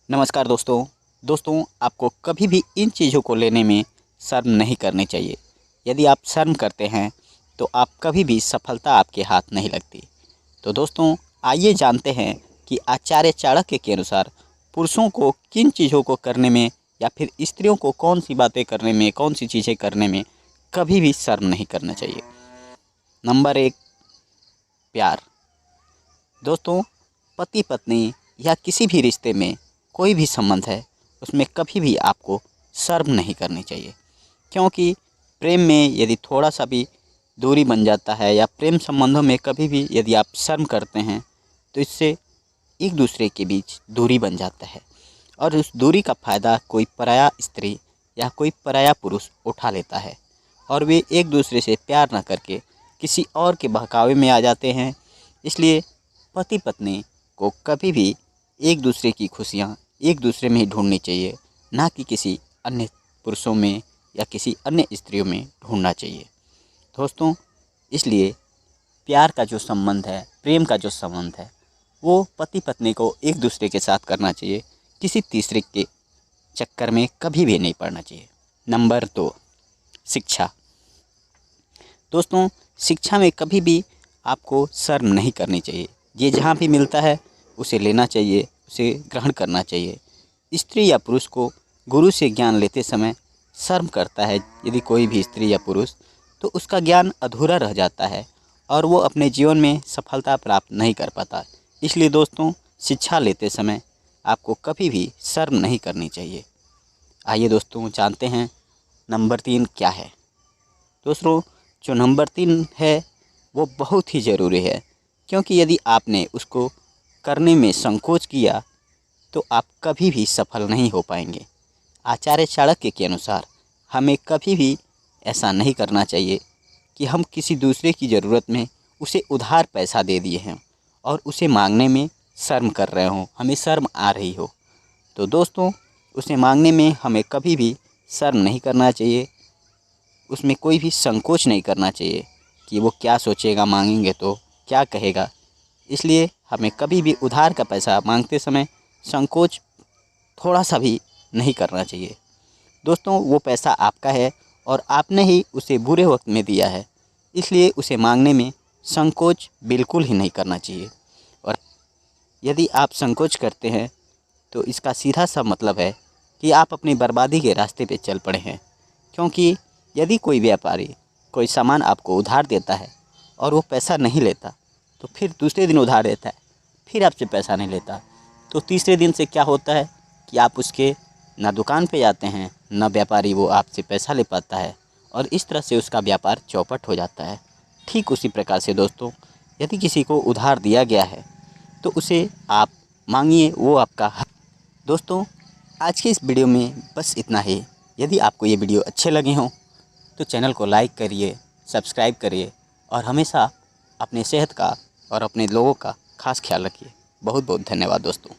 नमस्कार दोस्तों आपको कभी भी इन चीज़ों को लेने में शर्म नहीं करनी चाहिए। यदि आप शर्म करते हैं तो आप कभी भी सफलता आपके हाथ नहीं लगती। तो दोस्तों आइए जानते हैं कि आचार्य चाणक्य के अनुसार पुरुषों को किन चीज़ों को करने में या फिर स्त्रियों को कौन सी बातें करने में, कौन सी चीज़ें करने में कभी भी शर्म नहीं करना चाहिए। नंबर 1, प्यार। दोस्तों पति पत्नी या किसी भी रिश्ते में कोई भी संबंध है, उसमें कभी भी आपको शर्म नहीं करनी चाहिए, क्योंकि प्रेम में यदि थोड़ा सा भी दूरी बन जाता है या प्रेम संबंधों में कभी भी यदि आप शर्म करते हैं तो इससे एक दूसरे के बीच दूरी बन जाता है और उस दूरी का फ़ायदा कोई पराया स्त्री या कोई पराया पुरुष उठा लेता है और वे एक दूसरे से प्यार न करके किसी और के बहकावे में आ जाते हैं। इसलिए पति पत्नी को कभी भी एक दूसरे की खुशियाँ एक दूसरे में ही ढूंढनी चाहिए, ना कि किसी अन्य पुरुषों में या किसी अन्य स्त्रियों में ढूंढना चाहिए। दोस्तों इसलिए प्यार का जो संबंध है, प्रेम का जो संबंध है, वो पति पत्नी को एक दूसरे के साथ करना चाहिए, किसी तीसरे के चक्कर में कभी भी नहीं पड़ना चाहिए। नंबर 2, शिक्षा। दोस्तों शिक्षा में कभी भी आपको शर्म नहीं करनी चाहिए। ये जहाँ भी मिलता है उसे लेना चाहिए, उसे ग्रहण करना चाहिए। स्त्री या पुरुष को गुरु से ज्ञान लेते समय शर्म करता है यदि कोई भी स्त्री या पुरुष, तो उसका ज्ञान अधूरा रह जाता है और वो अपने जीवन में सफलता प्राप्त नहीं कर पाता। इसलिए दोस्तों शिक्षा लेते समय आपको कभी भी शर्म नहीं करनी चाहिए। आइए दोस्तों जानते हैं नंबर 3 क्या है। दोस्तों जो नंबर 3 है वो बहुत ही ज़रूरी है, क्योंकि यदि आपने उसको करने में संकोच किया तो आप कभी भी सफल नहीं हो पाएंगे। आचार्य चाणक्य के अनुसार हमें कभी भी ऐसा नहीं करना चाहिए कि हम किसी दूसरे की ज़रूरत में उसे उधार पैसा दे दिए हैं और उसे मांगने में शर्म कर रहे हों, हमें शर्म आ रही हो। तो दोस्तों उसे मांगने में हमें कभी भी शर्म नहीं करना चाहिए, उसमें कोई भी संकोच नहीं करना चाहिए कि वो क्या सोचेगा, मांगेंगे तो क्या कहेगा। इसलिए हमें कभी भी उधार का पैसा मांगते समय संकोच थोड़ा सा भी नहीं करना चाहिए। दोस्तों वो पैसा आपका है और आपने ही उसे बुरे वक्त में दिया है, इसलिए उसे मांगने में संकोच बिल्कुल ही नहीं करना चाहिए। और यदि आप संकोच करते हैं तो इसका सीधा सा मतलब है कि आप अपनी बर्बादी के रास्ते पे चल पड़े हैं। क्योंकि यदि कोई व्यापारी कोई सामान आपको उधार देता है और वो पैसा नहीं लेता, तो फिर दूसरे दिन उधार देता है, फिर आपसे पैसा नहीं लेता, तो तीसरे दिन से क्या होता है कि आप उसके ना दुकान पे जाते हैं, ना व्यापारी वो आपसे पैसा ले पाता है और इस तरह से उसका व्यापार चौपट हो जाता है। ठीक उसी प्रकार से दोस्तों यदि किसी को उधार दिया गया है तो उसे आप मांगिए, वो आपका हक। दोस्तों आज के इस वीडियो में बस इतना ही। यदि आपको ये वीडियो अच्छे लगे हों तो चैनल को लाइक करिए, सब्सक्राइब करिए और हमेशा अपने सेहत का और अपने लोगों का खास ख्याल रखिए। बहुत बहुत धन्यवाद दोस्तों।